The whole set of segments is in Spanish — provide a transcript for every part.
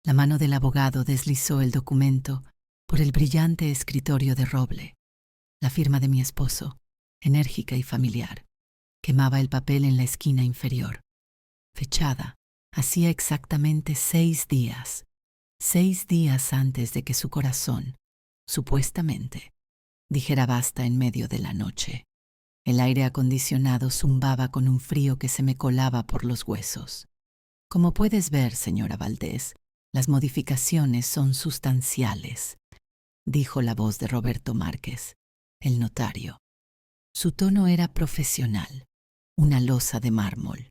La mano del abogado deslizó el documento por el brillante escritorio de roble. La firma de mi esposo, enérgica y familiar, quemaba el papel en la esquina inferior. Fechada, hacía exactamente 6 días. 6 días antes de que su corazón, supuestamente, dijera basta en medio de la noche. El aire acondicionado zumbaba con un frío que se me colaba por los huesos. Como puedes ver, señora Valdés, las modificaciones son sustanciales, dijo la voz de Roberto Márquez, el notario. Su tono era profesional, una losa de mármol.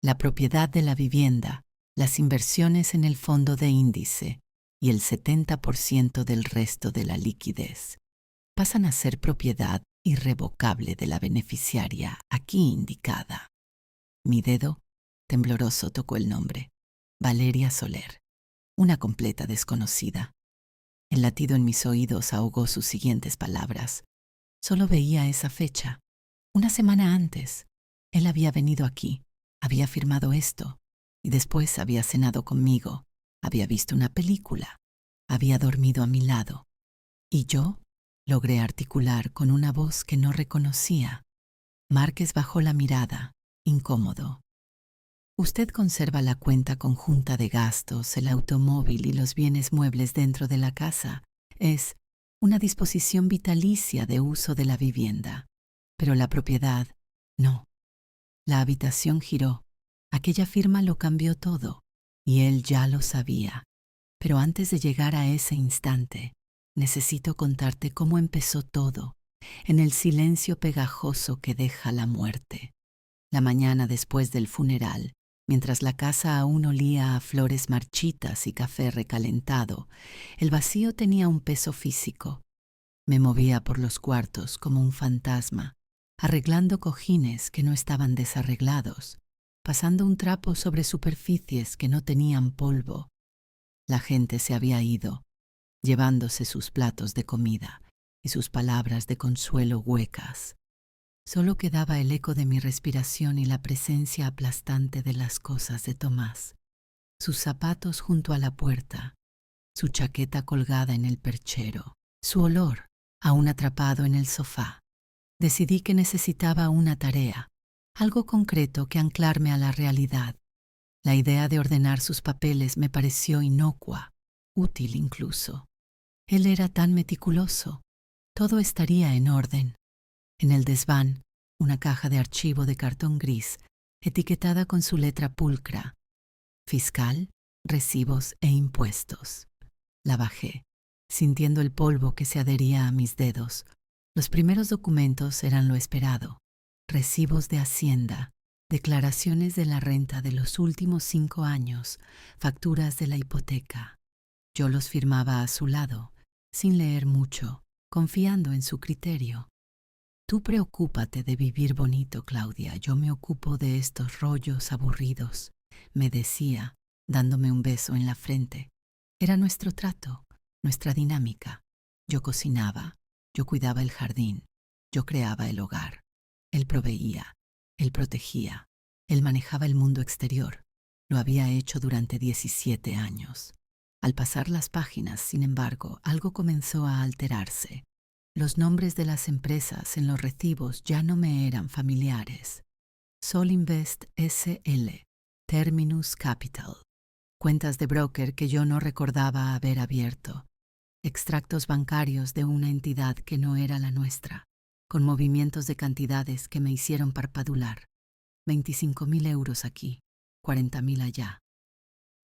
La propiedad de la vivienda, las inversiones en el fondo de índice y el 70% del resto de la liquidez pasan a ser propiedad irrevocable de la beneficiaria aquí indicada. Mi dedo, tembloroso, tocó el nombre. Valeria Soler, una completa desconocida. El latido en mis oídos ahogó sus siguientes palabras. Solo veía esa fecha. Una semana antes, él había venido aquí, había firmado esto, y después había cenado conmigo, había visto una película, había dormido a mi lado. Y yo logré articular con una voz que no reconocía. Márquez bajó la mirada, incómodo. Usted conserva la cuenta conjunta de gastos, el automóvil y los bienes muebles dentro de la casa. Es una disposición vitalicia de uso de la vivienda. Pero la propiedad, no. La habitación giró. Aquella firma lo cambió todo, y él ya lo sabía. Pero antes de llegar a ese instante, necesito contarte cómo empezó todo, en el silencio pegajoso que deja la muerte. La mañana después del funeral, mientras la casa aún olía a flores marchitas y café recalentado, el vacío tenía un peso físico. Me movía por los cuartos como un fantasma, arreglando cojines que no estaban desarreglados, pasando un trapo sobre superficies que no tenían polvo. La gente se había ido, llevándose sus platos de comida y sus palabras de consuelo huecas. Solo quedaba el eco de mi respiración y la presencia aplastante de las cosas de Tomás. Sus zapatos junto a la puerta, su chaqueta colgada en el perchero, su olor, aún atrapado en el sofá. Decidí que necesitaba una tarea, algo concreto que anclarme a la realidad. La idea de ordenar sus papeles me pareció inocua, útil incluso. Él era tan meticuloso. Todo estaría en orden. En el desván, una caja de archivo de cartón gris, etiquetada con su letra pulcra. Fiscal, recibos e impuestos. La bajé, sintiendo el polvo que se adhería a mis dedos. Los primeros documentos eran lo esperado. Recibos de Hacienda, declaraciones de la renta de los últimos 5 años, facturas de la hipoteca. Yo los firmaba a su lado, sin leer mucho, confiando en su criterio. Tú preocúpate de vivir bonito, Claudia. Yo me ocupo de estos rollos aburridos, me decía, dándome un beso en la frente. Era nuestro trato, nuestra dinámica. Yo cocinaba, yo cuidaba el jardín, yo creaba el hogar. Él proveía, él protegía, él manejaba el mundo exterior. Lo había hecho durante 17 años. Al pasar las páginas, sin embargo, algo comenzó a alterarse. Los nombres de las empresas en los recibos ya no me eran familiares. Solinvest S.L., Terminus Capital, cuentas de broker que yo no recordaba haber abierto, extractos bancarios de una entidad que no era la nuestra, con movimientos de cantidades que me hicieron parpadular. 25.000 euros aquí, 40.000 allá.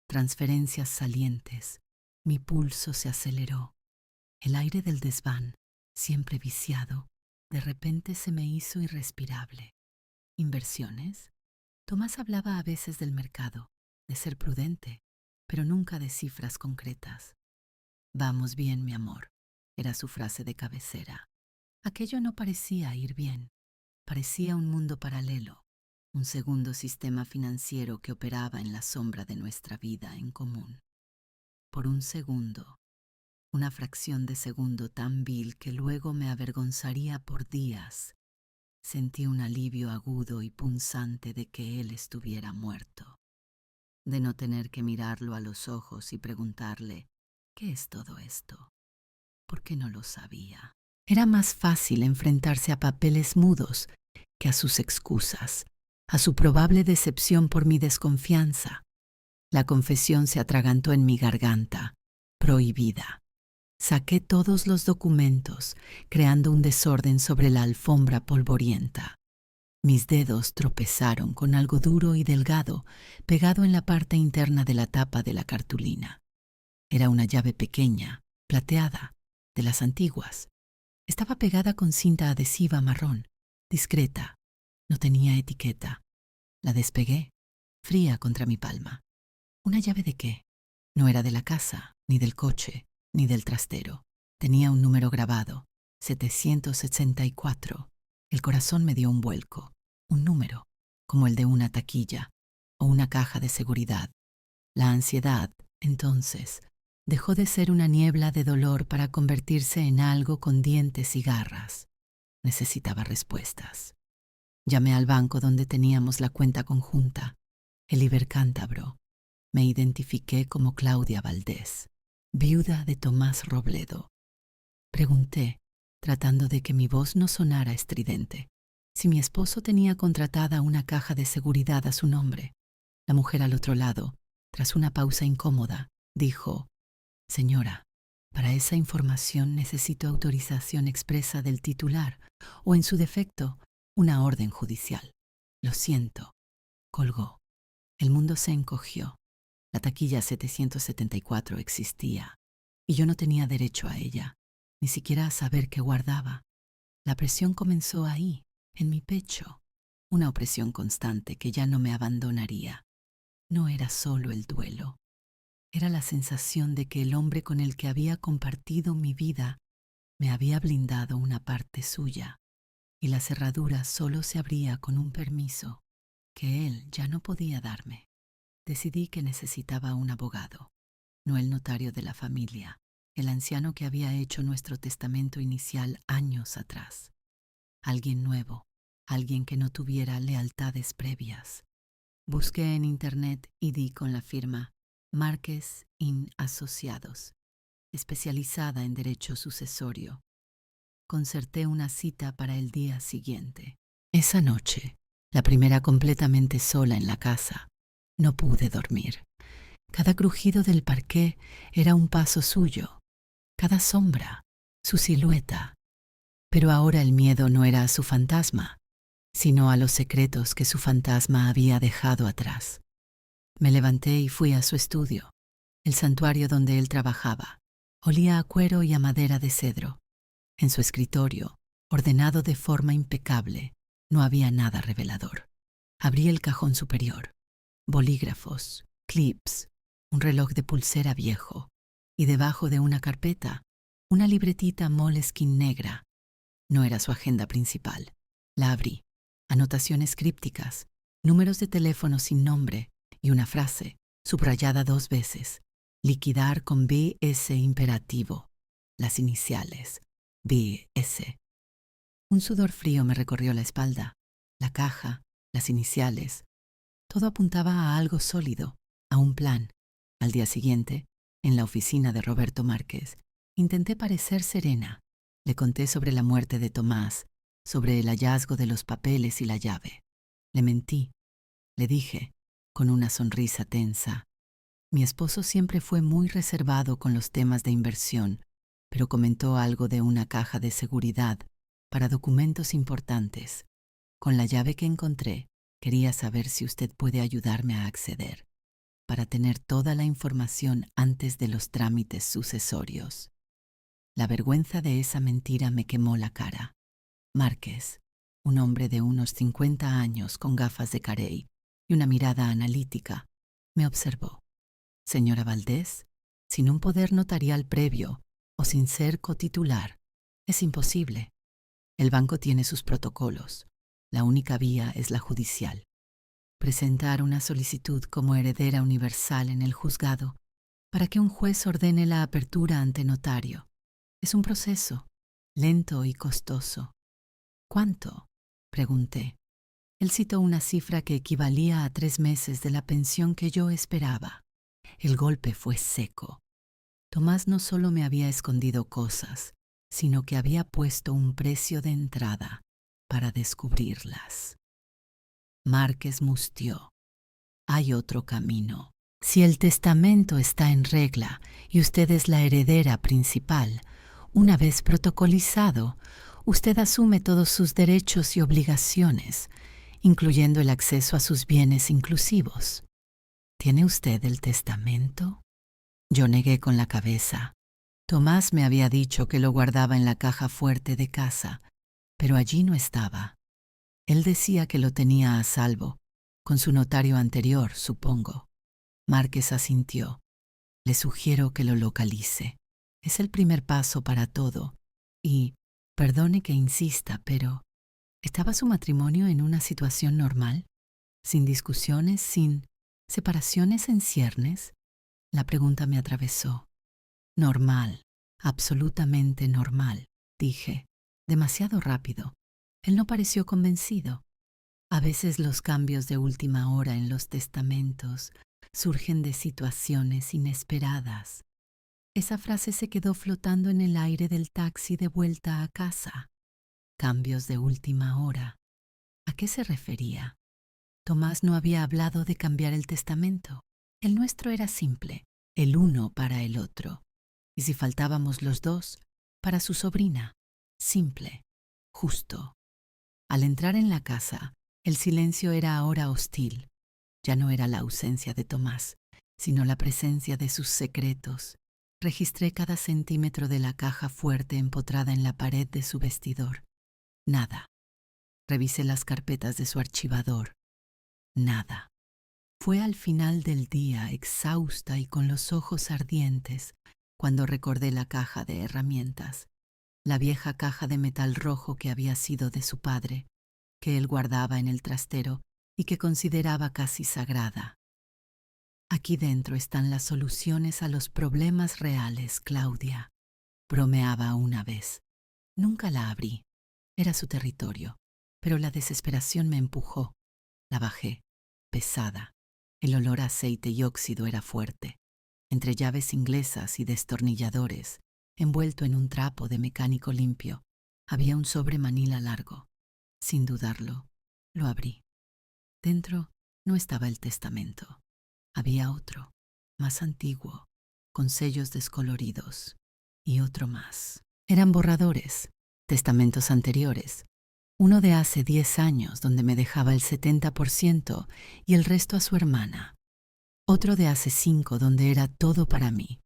Transferencias salientes. Mi pulso se aceleró. El aire del desván, siempre viciado, de repente se me hizo irrespirable. ¿Inversiones? Tomás hablaba a veces del mercado, de ser prudente, pero nunca de cifras concretas. Vamos bien, mi amor, era su frase de cabecera. Aquello no parecía ir bien, parecía un mundo paralelo, un segundo sistema financiero que operaba en la sombra de nuestra vida en común. Por un segundo, una fracción de segundo tan vil que luego me avergonzaría por días, sentí un alivio agudo y punzante de que él estuviera muerto. de no tener que mirarlo a los ojos y preguntarle, ¿qué es todo esto? ¿Por qué no lo sabía? Era más fácil enfrentarse a papeles mudos que a sus excusas, a su probable decepción por mi desconfianza. La confesión se atragantó en mi garganta, prohibida. Saqué todos los documentos, creando un desorden sobre la alfombra polvorienta. Mis dedos tropezaron con algo duro y delgado, pegado en la parte interna de la tapa de la cartulina. Era una llave pequeña, plateada, de las antiguas. Estaba pegada con cinta adhesiva marrón, discreta. No tenía etiqueta. La despegué, fría contra mi palma. ¿Una llave de qué? No era de la casa, ni del coche, ni del trastero. Tenía un número grabado, 764. El corazón me dio un vuelco. Un número, como el de una taquilla o una caja de seguridad. La ansiedad, entonces, dejó de ser una niebla de dolor para convertirse en algo con dientes y garras. Necesitaba respuestas. Llamé al banco donde teníamos la cuenta conjunta, el Ibercántabro. Me identifiqué como Claudia Valdés, viuda de Tomás Robledo. Pregunté, tratando de que mi voz no sonara estridente, si mi esposo tenía contratada una caja de seguridad a su nombre. La mujer al otro lado, tras una pausa incómoda, dijo, «Señora, para esa información necesito autorización expresa del titular o, en su defecto, una orden judicial. Lo siento». Colgó. El mundo se encogió. La taquilla 774 existía, y yo no tenía derecho a ella, ni siquiera a saber qué guardaba. La presión comenzó ahí, en mi pecho, una opresión constante que ya no me abandonaría. No era solo el duelo, era la sensación de que el hombre con el que había compartido mi vida me había blindado una parte suya, y la cerradura solo se abría con un permiso que él ya no podía darme. Decidí que necesitaba un abogado, no el notario de la familia, el anciano que había hecho nuestro testamento inicial años atrás. Alguien nuevo, alguien que no tuviera lealtades previas. Busqué en internet y di con la firma Márquez in Asociados, especializada en derecho sucesorio. Concerté una cita para el día siguiente. Esa noche, la primera completamente sola en la casa, no pude dormir. Cada crujido del parqué era un paso suyo, cada sombra, su silueta. Pero ahora el miedo no era a su fantasma, sino a los secretos que su fantasma había dejado atrás. Me levanté y fui a su estudio, el santuario donde él trabajaba. Olía a cuero y a madera de cedro. En su escritorio, ordenado de forma impecable, no había nada revelador. Abrí el cajón superior. Bolígrafos, clips, un reloj de pulsera viejo, y debajo de una carpeta, una libretita Moleskine negra. No era su agenda principal. La abrí. Anotaciones crípticas, números de teléfono sin nombre y una frase, subrayada 2 veces. Liquidar con BS imperativo. Las iniciales. BS. Un sudor frío me recorrió la espalda. La caja, las iniciales. Todo apuntaba a algo sólido, a un plan. Al día siguiente, en la oficina de Roberto Márquez, intenté parecer serena. Le conté sobre la muerte de Tomás, sobre el hallazgo de los papeles y la llave. Le mentí. Le dije, con una sonrisa tensa, mi esposo siempre fue muy reservado con los temas de inversión, pero comentó algo de una caja de seguridad para documentos importantes. Con la llave que encontré, quería saber si usted puede ayudarme a acceder, para tener toda la información antes de los trámites sucesorios. La vergüenza de esa mentira me quemó la cara. Márquez, un hombre de unos 50 años con gafas de carey y una mirada analítica, me observó. Señora Valdés, sin un poder notarial previo o sin ser cotitular, es imposible. El banco tiene sus protocolos. La única vía es la judicial. Presentar una solicitud como heredera universal en el juzgado para que un juez ordene la apertura ante notario. Es un proceso lento y costoso. ¿Cuánto?, pregunté. Él citó una cifra que equivalía a 3 meses de la pensión que yo esperaba. El golpe fue seco. Tomás no solo me había escondido cosas, sino que había puesto un precio de entrada para descubrirlas. Márquez mustió. Hay otro camino. Si el testamento está en regla y usted es la heredera principal, una vez protocolizado, usted asume todos sus derechos y obligaciones, incluyendo el acceso a sus bienes inclusivos. ¿Tiene usted el testamento? Yo negué con la cabeza. Tomás me había dicho que lo guardaba en la caja fuerte de casa, pero allí no estaba. Él decía que lo tenía a salvo, con su notario anterior, supongo. Márquez asintió. Le sugiero que lo localice. Es el primer paso para todo. Y, perdone que insista, pero ¿estaba su matrimonio en una situación normal? ¿Sin discusiones, sin separaciones en ciernes? La pregunta me atravesó. Normal, absolutamente normal, dije, demasiado rápido. Él no pareció convencido. A veces los cambios de última hora en los testamentos surgen de situaciones inesperadas. Esa frase se quedó flotando en el aire del taxi de vuelta a casa. Cambios de última hora. ¿A qué se refería? Tomás no había hablado de cambiar el testamento. El nuestro era simple, el uno para el otro. Y si faltábamos los dos, para su sobrina. Simple, justo. Al entrar en la casa, el silencio era ahora hostil. Ya no era la ausencia de Tomás, sino la presencia de sus secretos. Registré cada centímetro de la caja fuerte empotrada en la pared de su vestidor. Nada. Revisé las carpetas de su archivador. Nada. Fue al final del día, exhausta y con los ojos ardientes, cuando recordé la caja de herramientas, la vieja caja de metal rojo que había sido de su padre, que él guardaba en el trastero y que consideraba casi sagrada. Aquí dentro están las soluciones a los problemas reales, Claudia, bromeaba una vez. Nunca la abrí. Era su territorio, pero la desesperación me empujó. La bajé, pesada. El olor a aceite y óxido era fuerte. Entre llaves inglesas y destornilladores, envuelto en un trapo de mecánico limpio, había un sobre manila largo. Sin dudarlo, lo abrí. Dentro no estaba el testamento. Había otro, más antiguo, con sellos descoloridos, y otro más. Eran borradores, testamentos anteriores. Uno de hace 10 años, donde me dejaba el 70% y el resto a su hermana. Otro de hace 5, donde era todo para mí.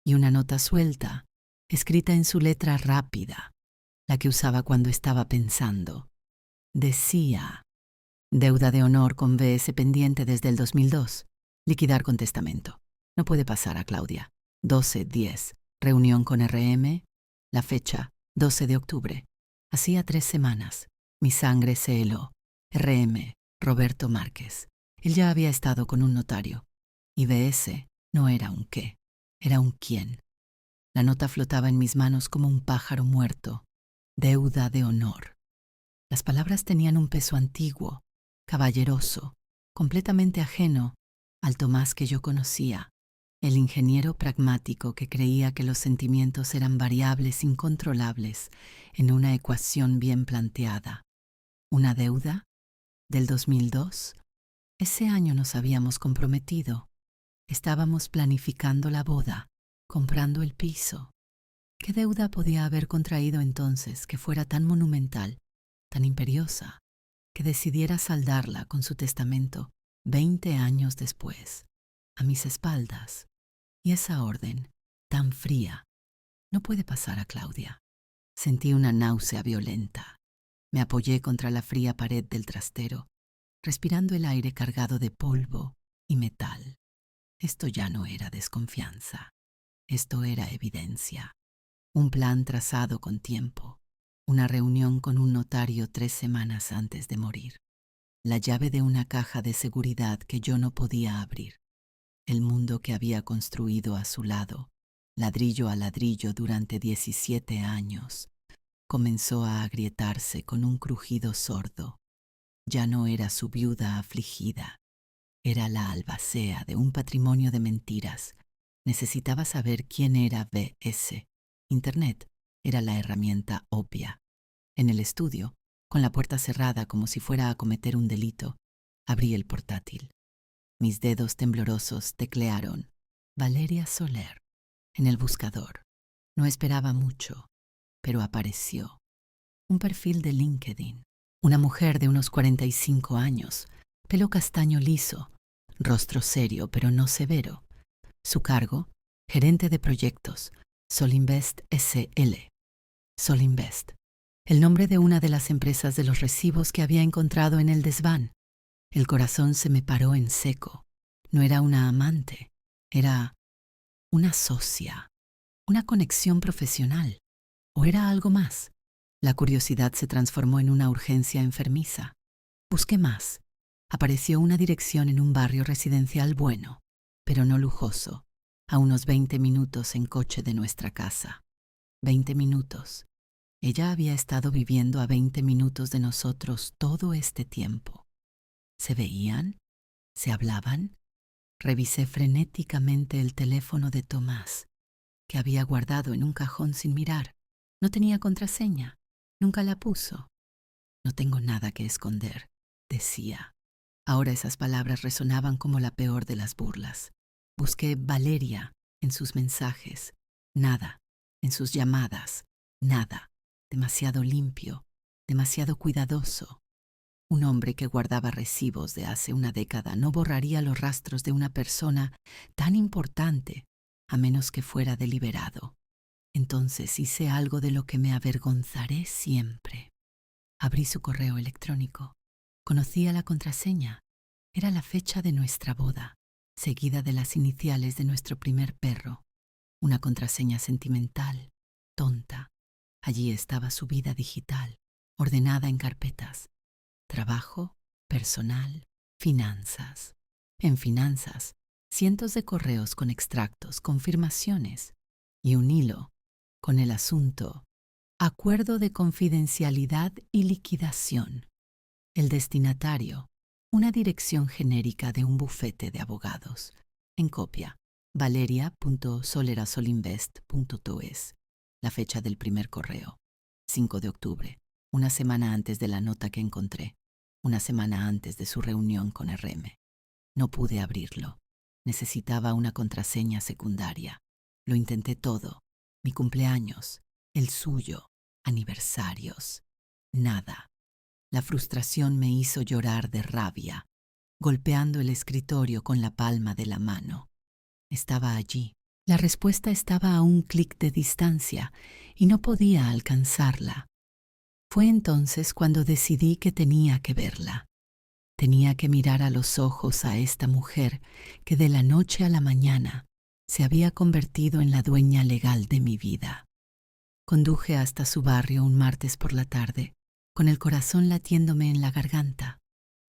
Y una nota suelta, escrita en su letra rápida, la que usaba cuando estaba pensando. Decía: deuda de honor con BS pendiente desde el 2002. Liquidar con testamento. No puede pasar a Claudia. 12-10. Reunión con RM. La fecha, 12 de octubre. Hacía 3 semanas. Mi sangre se heló. RM. Roberto Márquez. Él ya había estado con un notario. Y BS no era un qué, era un quién. La nota flotaba en mis manos como un pájaro muerto. Deuda de honor. Las palabras tenían un peso antiguo, caballeroso, completamente ajeno al Tomás que yo conocía, el ingeniero pragmático que creía que los sentimientos eran variables incontrolables en una ecuación bien planteada. ¿Una deuda? ¿Del 2002? Ese año nos habíamos comprometido. Estábamos planificando la boda, comprando el piso. ¿Qué deuda podía haber contraído entonces que fuera tan monumental, tan imperiosa, que decidiera saldarla con su testamento 20 años después, a mis espaldas? Y esa orden, tan fría, no puede pasar a Claudia. Sentí una náusea violenta. Me apoyé contra la fría pared del trastero, respirando el aire cargado de polvo y metal. Esto ya no era desconfianza. Esto era evidencia. Un plan trazado con tiempo. Una reunión con un notario 3 semanas antes de morir. La llave de una caja de seguridad que yo no podía abrir. El mundo que había construido a su lado, ladrillo a ladrillo durante 17 años, comenzó a agrietarse con un crujido sordo. Ya no era su viuda afligida. Era la albacea de un patrimonio de mentiras. Necesitaba saber quién era B.S. Internet era la herramienta obvia. En el estudio, con la puerta cerrada como si fuera a cometer un delito, abrí el portátil. Mis dedos temblorosos teclearon Valeria Soler en el buscador. No esperaba mucho, pero apareció. Un perfil de LinkedIn. Una mujer de unos 45 años, pelo castaño liso, rostro serio pero no severo. Su cargo, gerente de proyectos, Solinvest S.L. Solinvest, el nombre de una de las empresas de los recibos que había encontrado en el desván. El corazón se me paró en seco. No era una amante, era una socia, una conexión profesional. ¿O era algo más? La curiosidad se transformó en una urgencia enfermiza. Busqué más. Apareció una dirección en un barrio residencial bueno, pero no lujoso, a unos 20 minutos en coche de nuestra casa. 20 minutos. Ella había estado viviendo a 20 minutos de nosotros todo este tiempo. ¿Se veían? ¿Se hablaban? Revisé frenéticamente el teléfono de Tomás, que había guardado en un cajón sin mirar. No tenía contraseña. Nunca la puso. No tengo nada que esconder, decía. Ahora esas palabras resonaban como la peor de las burlas. Busqué Valeria en sus mensajes. Nada. En sus llamadas. Nada. Demasiado limpio. Demasiado cuidadoso. Un hombre que guardaba recibos de hace una década no borraría los rastros de una persona tan importante a menos que fuera deliberado. Entonces hice algo de lo que me avergonzaré siempre. Abrí su correo electrónico. Conocía la contraseña. Era la fecha de nuestra boda, seguida de las iniciales de nuestro primer perro. Una contraseña sentimental, tonta. Allí estaba su vida digital, ordenada en carpetas. Trabajo, personal, finanzas. En finanzas, cientos de correos con extractos, confirmaciones y un hilo con el asunto Acuerdo de confidencialidad y liquidación. El destinatario, una dirección genérica de un bufete de abogados. En copia, valeria.solerasolinvest.es. La fecha del primer correo, 5 de octubre, una semana antes de la nota que encontré, una semana antes de su reunión con RM. No pude abrirlo. Necesitaba una contraseña secundaria. Lo intenté todo. Mi cumpleaños, el suyo, aniversarios. Nada. La frustración me hizo llorar de rabia, golpeando el escritorio con la palma de la mano. Estaba allí. La respuesta estaba a un clic de distancia y no podía alcanzarla. Fue entonces cuando decidí que tenía que verla. Tenía que mirar a los ojos a esta mujer que de la noche a la mañana se había convertido en la dueña legal de mi vida. Conduje hasta su barrio un martes por la tarde, con el corazón latiéndome en la garganta.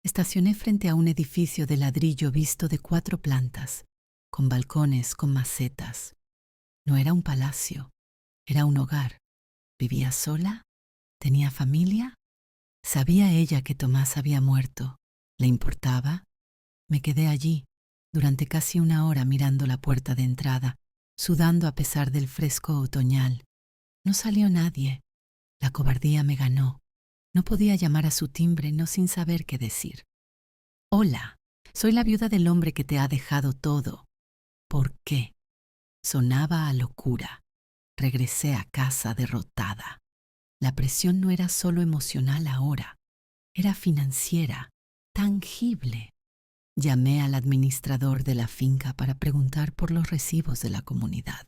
Estacioné frente a un edificio de ladrillo visto de 4 plantas, con balcones con macetas. No era un palacio, era un hogar. ¿Vivía sola? ¿Tenía familia? ¿Sabía ella que Tomás había muerto? ¿Le importaba? Me quedé allí, durante casi una hora mirando la puerta de entrada, sudando a pesar del fresco otoñal. No salió nadie. La cobardía me ganó. No podía llamar a su timbre no sin saber qué decir. Hola, soy la viuda del hombre que te ha dejado todo. ¿Por qué? Sonaba a locura. Regresé a casa derrotada. La presión no era solo emocional ahora, era financiera, tangible. Llamé al administrador de la finca para preguntar por los recibos de la comunidad.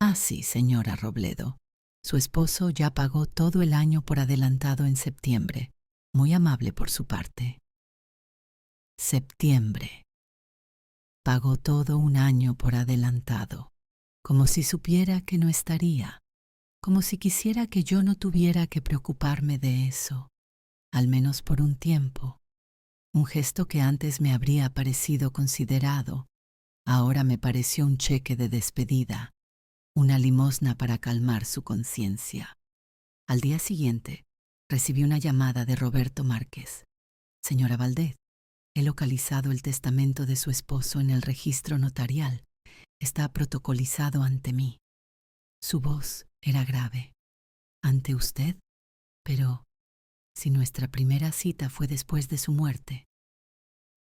Ah, sí, señora Robledo. Su esposo ya pagó todo el año por adelantado en septiembre. Muy amable por su parte. Septiembre. Pagó todo un año por adelantado, como si supiera que no estaría, como si quisiera que yo no tuviera que preocuparme de eso, al menos por un tiempo. Un gesto que antes me habría parecido considerado, ahora me pareció un cheque de despedida, una limosna para calmar su conciencia. Al día siguiente, recibí una llamada de Roberto Márquez. Señora Valdez, he localizado el testamento de su esposo en el registro notarial. Está protocolizado ante mí. Su voz era grave. ¿Ante usted? Pero, si nuestra primera cita fue después de su muerte.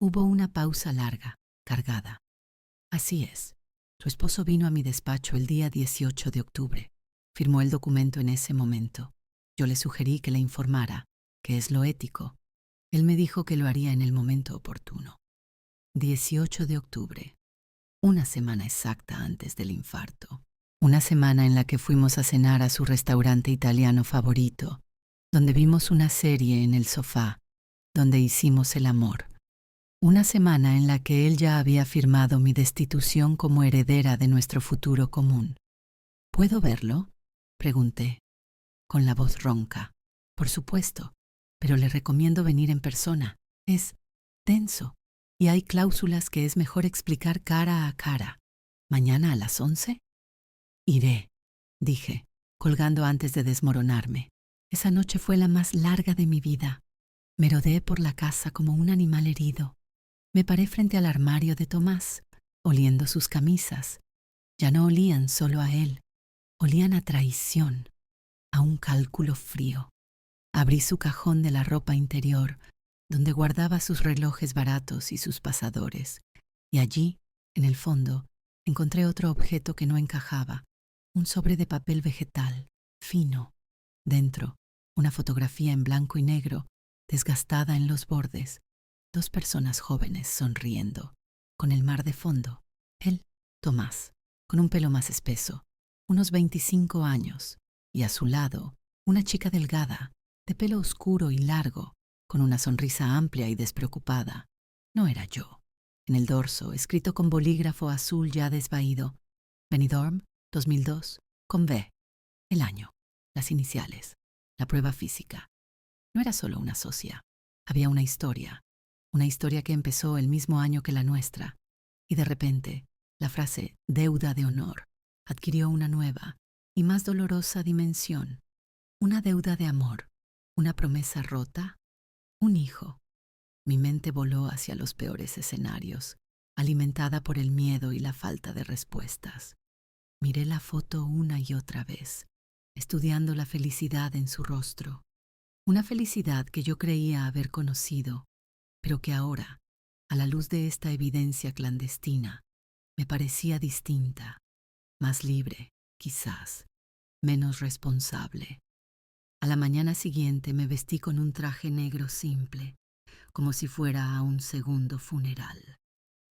Hubo una pausa larga, cargada. Así es. Su esposo vino a mi despacho el día 18 de octubre. Firmó el documento en ese momento. Yo le sugerí que le informara, que es lo ético. Él me dijo que lo haría en el momento oportuno. 18 de octubre. Una semana exacta antes del infarto. Una semana en la que fuimos a cenar a su restaurante italiano favorito, donde vimos una serie en el sofá, donde hicimos el amor. Una semana en la que él ya había firmado mi destitución como heredera de nuestro futuro común. ¿Puedo verlo?, pregunté, con la voz ronca. Por supuesto, pero le recomiendo venir en persona. Es denso y hay cláusulas que es mejor explicar cara a cara. ¿Mañana a las 11? Iré, dije, colgando antes de desmoronarme. Esa noche fue la más larga de mi vida. Merodeé por la casa como un animal herido. Me paré frente al armario de Tomás, oliendo sus camisas. Ya no olían solo a él, olían a traición, a un cálculo frío. Abrí su cajón de la ropa interior, donde guardaba sus relojes baratos y sus pasadores, y allí, en el fondo, encontré otro objeto que no encajaba, un sobre de papel vegetal, fino. Dentro, una fotografía en blanco y negro, desgastada en los bordes. 2 personas jóvenes sonriendo, con el mar de fondo. Él, Tomás, con un pelo más espeso, unos 25 años, y a su lado, una chica delgada, de pelo oscuro y largo, con una sonrisa amplia y despreocupada. No era yo. En el dorso, escrito con bolígrafo azul ya desvaído, Benidorm, 2002, con B, el año, las iniciales, la prueba física. No era solo una socia, había una historia que empezó el mismo año que la nuestra, y de repente, la frase deuda de honor adquirió una nueva y más dolorosa dimensión, una deuda de amor, una promesa rota, un hijo. Mi mente voló hacia los peores escenarios, alimentada por el miedo y la falta de respuestas. Miré la foto una y otra vez, estudiando la felicidad en su rostro, una felicidad que yo creía haber conocido, pero que ahora, a la luz de esta evidencia clandestina, me parecía distinta, más libre, quizás, menos responsable. A la mañana siguiente me vestí con un traje negro simple, como si fuera a un segundo funeral,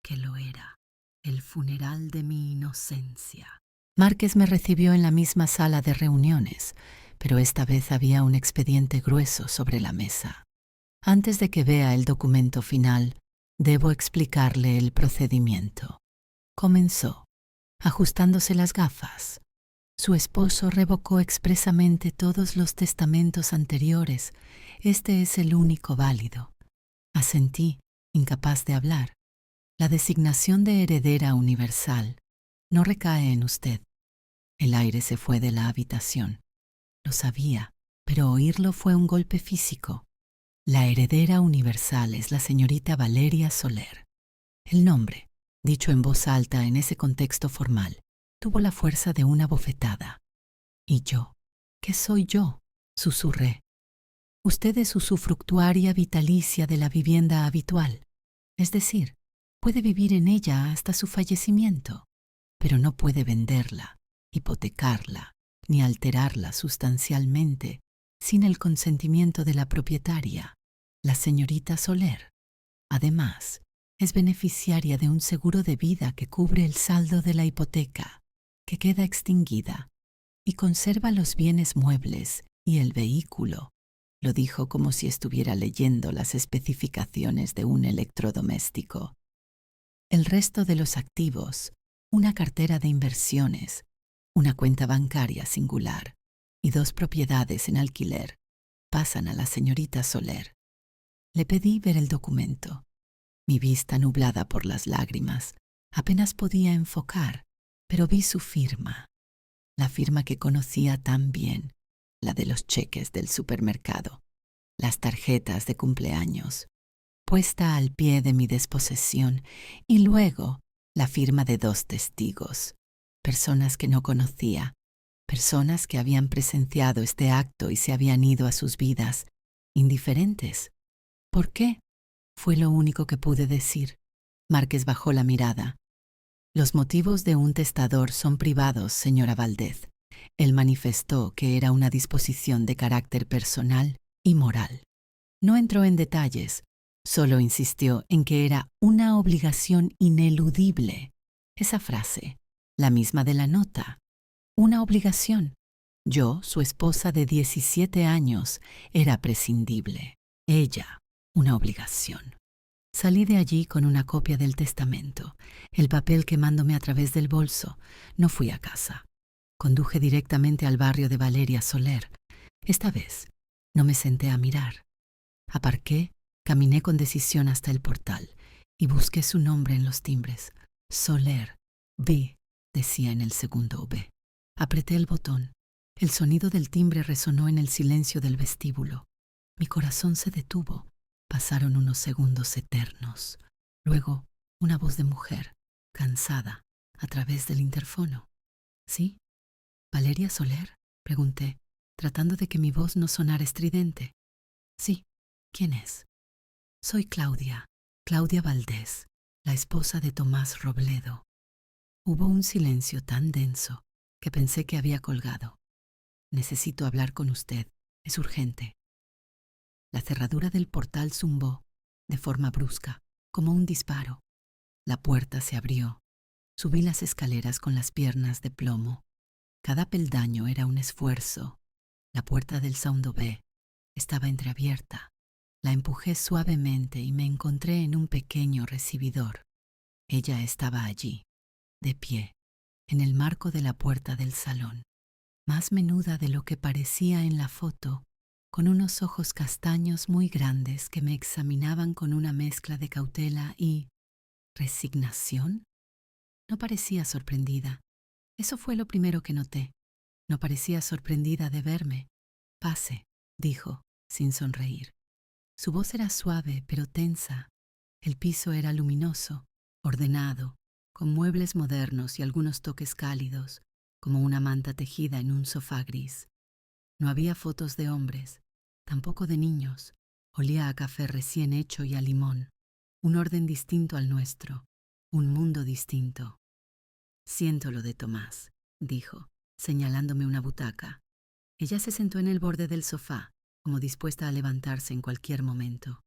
que lo era, el funeral de mi inocencia. Márquez me recibió en la misma sala de reuniones, pero esta vez había un expediente grueso sobre la mesa. Antes de que vea el documento final, debo explicarle el procedimiento. Comenzó, ajustándose las gafas. Su esposo revocó expresamente todos los testamentos anteriores. Este es el único válido. Asentí, incapaz de hablar. La designación de heredera universal no recae en usted. El aire se fue de la habitación. Lo sabía, pero oírlo fue un golpe físico. La heredera universal es la señorita Valeria Soler. El nombre, dicho en voz alta en ese contexto formal, tuvo la fuerza de una bofetada. ¿Y yo? ¿Qué soy yo?, susurré. Usted es usufructuaria vitalicia de la vivienda habitual, es decir, puede vivir en ella hasta su fallecimiento, pero no puede venderla, hipotecarla, ni alterarla sustancialmente sin el consentimiento de la propietaria, la señorita Soler. Además, es beneficiaria de un seguro de vida que cubre el saldo de la hipoteca, que queda extinguida, y conserva los bienes muebles y el vehículo. Lo dijo como si estuviera leyendo las especificaciones de un electrodoméstico. El resto de los activos, una cartera de inversiones, una cuenta bancaria singular y 2 propiedades en alquiler, pasan a la señorita Soler. Le pedí ver el documento. Mi vista nublada por las lágrimas, apenas podía enfocar, pero vi su firma, la firma que conocía tan bien, la de los cheques del supermercado, las tarjetas de cumpleaños, puesta al pie de mi desposesión, y luego la firma de 2 testigos, personas que no conocía, personas que habían presenciado este acto y se habían ido a sus vidas, indiferentes. ¿Por qué? Fue lo único que pude decir. Márquez bajó la mirada. Los motivos de un testador son privados, señora Valdez. Él manifestó que era una disposición de carácter personal y moral. No entró en detalles, solo insistió en que era una obligación ineludible. Esa frase, la misma de la nota. Una obligación. Yo, su esposa de 17 años, era prescindible. Ella, una obligación. Salí de allí con una copia del testamento, el papel quemándome a través del bolso. No fui a casa. Conduje directamente al barrio de Valeria Soler. Esta vez, no me senté a mirar. Aparqué, caminé con decisión hasta el portal y busqué su nombre en los timbres. Soler, B, decía en el segundo V. Apreté el botón. El sonido del timbre resonó en el silencio del vestíbulo. Mi corazón se detuvo. Pasaron unos segundos eternos. Luego, una voz de mujer, cansada, a través del interfono. ¿Sí? ¿Valeria Soler?, pregunté, tratando de que mi voz no sonara estridente. Sí. ¿Quién es? Soy Claudia Valdez, la esposa de Tomás Robledo. Hubo un silencio tan denso que pensé que había colgado. Necesito hablar con usted. Es urgente. La cerradura del portal zumbó, de forma brusca, como un disparo. La puerta se abrió. Subí las escaleras con las piernas de plomo. Cada peldaño era un esfuerzo. La puerta del segundo B estaba entreabierta. La empujé suavemente y me encontré en un pequeño recibidor. Ella estaba allí, de pie, en el marco de la puerta del salón, más menuda de lo que parecía en la foto, con unos ojos castaños muy grandes que me examinaban con una mezcla de cautela y resignación. No parecía sorprendida. Eso fue lo primero que noté. No parecía sorprendida de verme. Pase, dijo, sin sonreír. Su voz era suave pero tensa. El piso era luminoso, ordenado, con muebles modernos y algunos toques cálidos, como una manta tejida en un sofá gris. No había fotos de hombres, tampoco de niños. Olía a café recién hecho y a limón. Un orden distinto al nuestro, un mundo distinto. Siento lo de Tomás, dijo, señalándome una butaca. Ella se sentó en el borde del sofá, como dispuesta a levantarse en cualquier momento.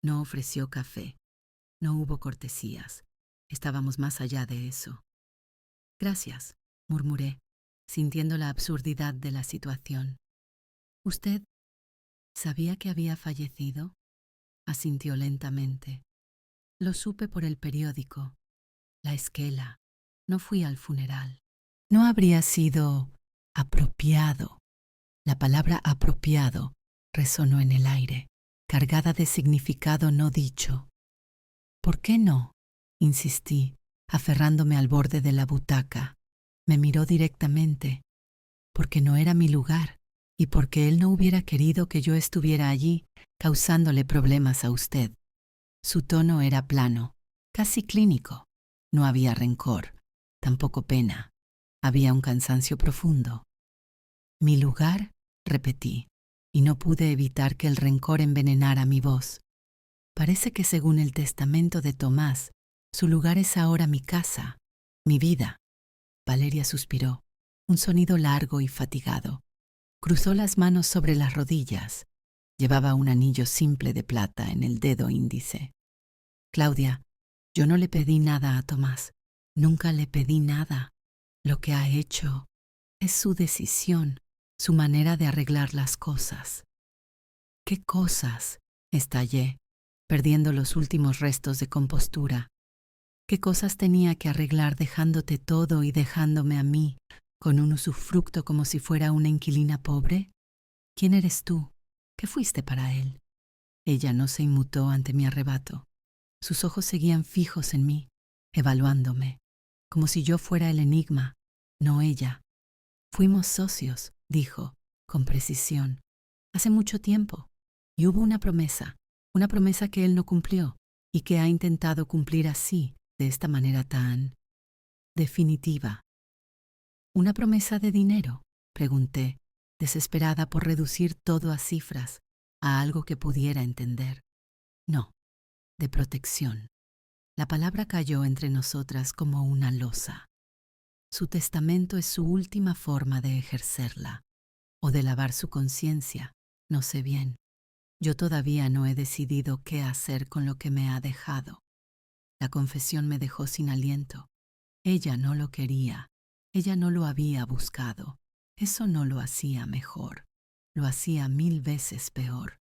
No ofreció café. No hubo cortesías. Estábamos más allá de eso. Gracias, murmuré, sintiendo la absurdidad de la situación. ¿Usted sabía que había fallecido? Asintió lentamente. Lo supe por el periódico. La esquela. No fui al funeral. No habría sido apropiado. La palabra apropiado resonó en el aire, cargada de significado no dicho. ¿Por qué no?, insistí, aferrándome al borde de la butaca. Me miró directamente. Porque no era mi lugar y porque él no hubiera querido que yo estuviera allí, causándole problemas a usted. Su tono era plano, casi clínico. No había rencor, tampoco pena. Había un cansancio profundo. ¿Mi lugar?, repetí, y no pude evitar que el rencor envenenara mi voz. Parece que según el testamento de Tomás, su lugar es ahora mi casa, mi vida. Valeria suspiró, un sonido largo y fatigado. Cruzó las manos sobre las rodillas. Llevaba un anillo simple de plata en el dedo índice. Claudia, yo no le pedí nada a Tomás. Nunca le pedí nada. Lo que ha hecho es su decisión, su manera de arreglar las cosas. ¿Qué cosas?, estallé, perdiendo los últimos restos de compostura. ¿Qué cosas tenía que arreglar dejándote todo y dejándome a mí, con un usufructo como si fuera una inquilina pobre? ¿Quién eres tú? ¿Qué fuiste para él? Ella no se inmutó ante mi arrebato. Sus ojos seguían fijos en mí, evaluándome, como si yo fuera el enigma, no ella. Fuimos socios, dijo, con precisión, hace mucho tiempo, y hubo una promesa Una promesa que él no cumplió y que ha intentado cumplir así, de esta manera tan definitiva. ¿Una promesa de dinero?, pregunté, desesperada por reducir todo a cifras, a algo que pudiera entender. No, de protección. La palabra cayó entre nosotras como una losa. Su testamento es su última forma de ejercerla, o de lavar su conciencia, no sé bien. Yo todavía no he decidido qué hacer con lo que me ha dejado. La confesión me dejó sin aliento. Ella no lo quería, ella no lo había buscado. Eso no lo hacía mejor, lo hacía 1000 veces peor,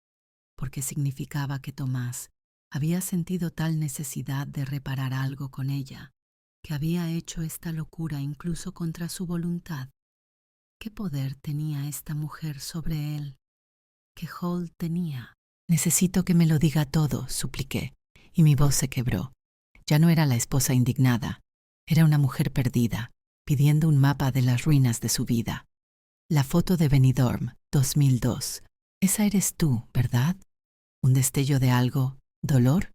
porque significaba que Tomás había sentido tal necesidad de reparar algo con ella, que había hecho esta locura incluso contra su voluntad. ¿Qué poder tenía esta mujer sobre él? ¿Qué hold tenía? Necesito que me lo diga todo, supliqué, y mi voz se quebró. Ya no era la esposa indignada, era una mujer perdida, pidiendo un mapa de las ruinas de su vida. La foto de Benidorm, 2002. Esa eres tú, ¿verdad? Un destello de algo, dolor,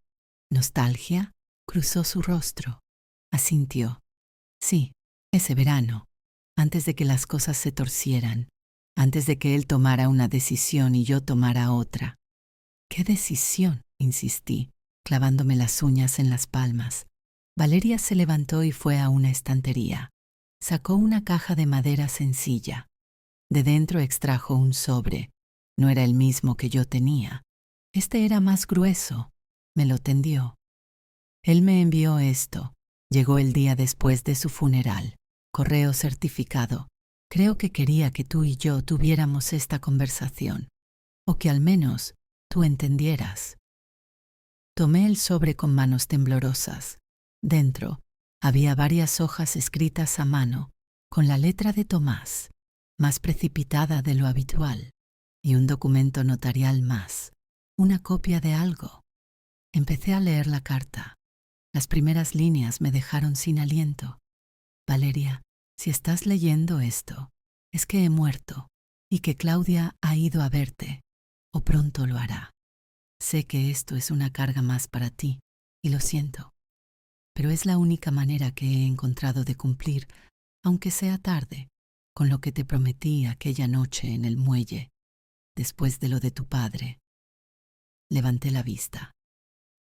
nostalgia, cruzó su rostro. Asintió. Sí, ese verano, antes de que las cosas se torcieran, antes de que él tomara una decisión y yo tomara otra. ¿Qué decisión?, insistí, clavándome las uñas en las palmas. Valeria se levantó y fue a una estantería. Sacó una caja de madera sencilla. De dentro extrajo un sobre. No era el mismo que yo tenía. Este era más grueso. Me lo tendió. Él me envió esto. Llegó el día después de su funeral. Correo certificado. Creo que quería que tú y yo tuviéramos esta conversación. O que al menos tú entendieras. Tomé el sobre con manos temblorosas. Dentro había varias hojas escritas a mano, con la letra de Tomás, más precipitada de lo habitual, y un documento notarial más, una copia de algo. Empecé a leer la carta. Las primeras líneas me dejaron sin aliento. Valeria, si estás leyendo esto, es que he muerto y que Claudia ha ido a verte, o pronto lo hará. Sé que esto es una carga más para ti, y lo siento, pero es la única manera que he encontrado de cumplir, aunque sea tarde, con lo que te prometí aquella noche en el muelle, después de lo de tu padre. Levanté la vista.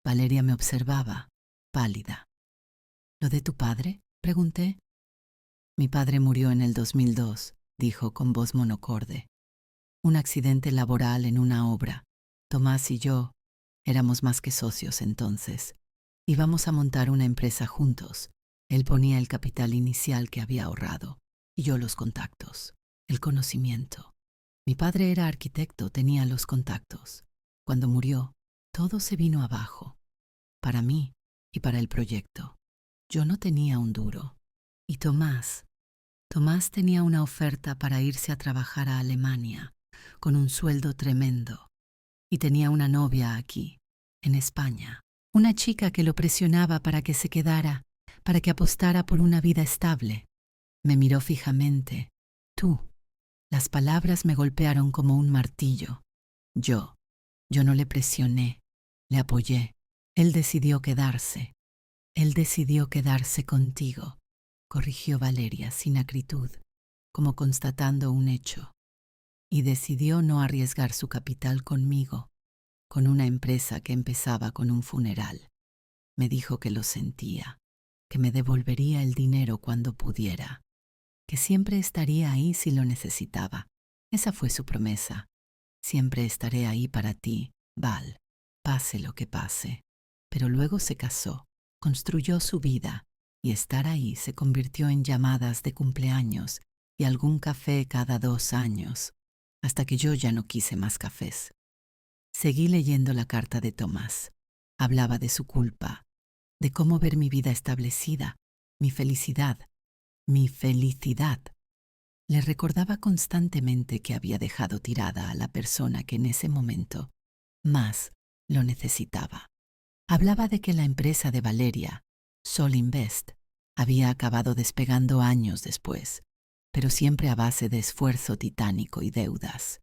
Valeria me observaba, pálida. ¿Lo de tu padre?, pregunté. Mi padre murió en el 2002, dijo con voz monocorde. Un accidente laboral en una obra. Tomás y yo éramos más que socios entonces. Íbamos a montar una empresa juntos. Él ponía el capital inicial que había ahorrado y yo los contactos, el conocimiento. Mi padre era arquitecto, tenía los contactos. Cuando murió, todo se vino abajo, para mí y para el proyecto. Yo no tenía un duro. Y Tomás tenía una oferta para irse a trabajar a Alemania, con un sueldo tremendo. Y tenía una novia aquí, en España. Una chica que lo presionaba para que se quedara, para que apostara por una vida estable. Me miró fijamente. Tú. Las palabras me golpearon como un martillo. Yo no le presioné, le apoyé. Él decidió quedarse. Él decidió quedarse contigo, corrigió Valeria sin acritud, como constatando un hecho. Y decidió no arriesgar su capital conmigo, con una empresa que empezaba con un funeral. Me dijo que lo sentía, que me devolvería el dinero cuando pudiera, que siempre estaría ahí si lo necesitaba. Esa fue su promesa. Siempre estaré ahí para ti, Val, pase lo que pase. Pero luego se casó, construyó su vida, y estar ahí se convirtió en llamadas de cumpleaños y algún café cada 2 años, hasta que yo ya no quise más cafés. Seguí leyendo la carta de Tomás. Hablaba de su culpa, de cómo ver mi vida establecida, mi felicidad. Le recordaba constantemente que había dejado tirada a la persona que en ese momento más lo necesitaba. Hablaba de que la empresa de Valeria, Sol Invest, había acabado despegando años después, pero siempre a base de esfuerzo titánico y deudas.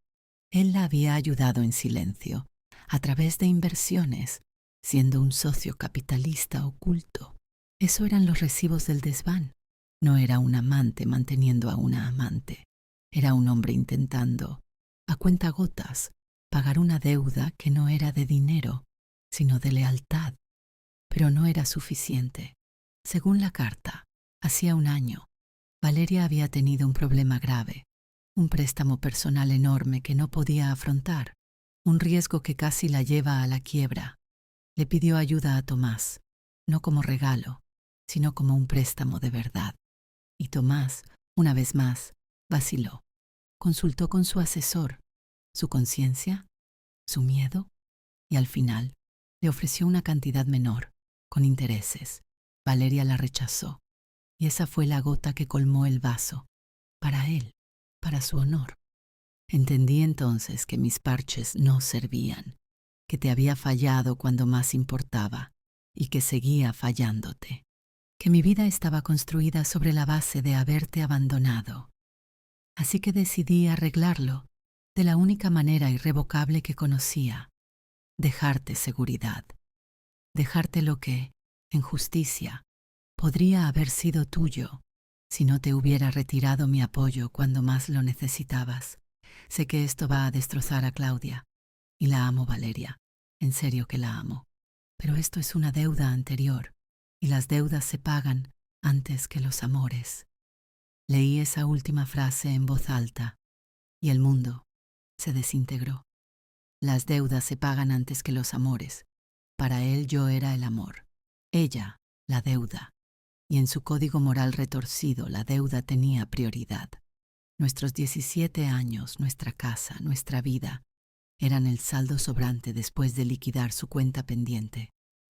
Él la había ayudado en silencio, a través de inversiones, siendo un socio capitalista oculto. Eso eran los recibos del desván. No era un amante manteniendo a una amante. Era un hombre intentando, a cuentagotas, pagar una deuda que no era de dinero, sino de lealtad. Pero no era suficiente. Según la carta, hacía un año, Valeria había tenido un problema grave, un préstamo personal enorme que no podía afrontar, un riesgo que casi la lleva a la quiebra. Le pidió ayuda a Tomás, no como regalo, sino como un préstamo de verdad. Y Tomás, una vez más, vaciló. Consultó con su asesor, su conciencia, su miedo, y al final le ofreció una cantidad menor, con intereses. Valeria la rechazó, y esa fue la gota que colmó el vaso, para él, para su honor. Entendí entonces que mis parches no servían, que te había fallado cuando más importaba, y que seguía fallándote, que mi vida estaba construida sobre la base de haberte abandonado. Así que decidí arreglarlo de la única manera irrevocable que conocía, dejarte seguridad, dejarte lo que, en justicia, podría haber sido tuyo si no te hubiera retirado mi apoyo cuando más lo necesitabas. Sé que esto va a destrozar a Claudia, y la amo, Valeria, en serio que la amo, pero esto es una deuda anterior, y las deudas se pagan antes que los amores. Leí esa última frase en voz alta, y el mundo se desintegró. Las deudas se pagan antes que los amores. Para él yo era el amor, ella la deuda, y en su código moral retorcido la deuda tenía prioridad. Nuestros 17 años, nuestra casa, nuestra vida, eran el saldo sobrante después de liquidar su cuenta pendiente.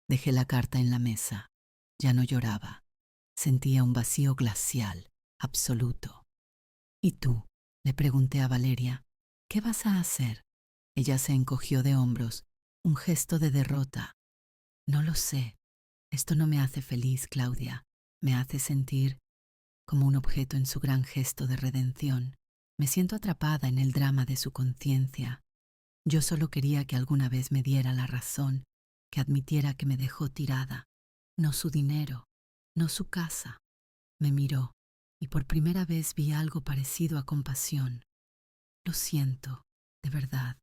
Dejé la carta en la mesa. Ya no lloraba. Sentía un vacío glacial, absoluto. ¿Y tú? Le pregunté a Valeria. ¿Qué vas a hacer? Ella se encogió de hombros, un gesto de derrota. No lo sé. Esto no me hace feliz, Claudia. Me hace sentir como un objeto en su gran gesto de redención. Me siento atrapada en el drama de su conciencia. Yo solo quería que alguna vez me diera la razón, que admitiera que me dejó tirada. No su dinero, no su casa. Me miró, y por primera vez vi algo parecido a compasión. Lo siento, de verdad.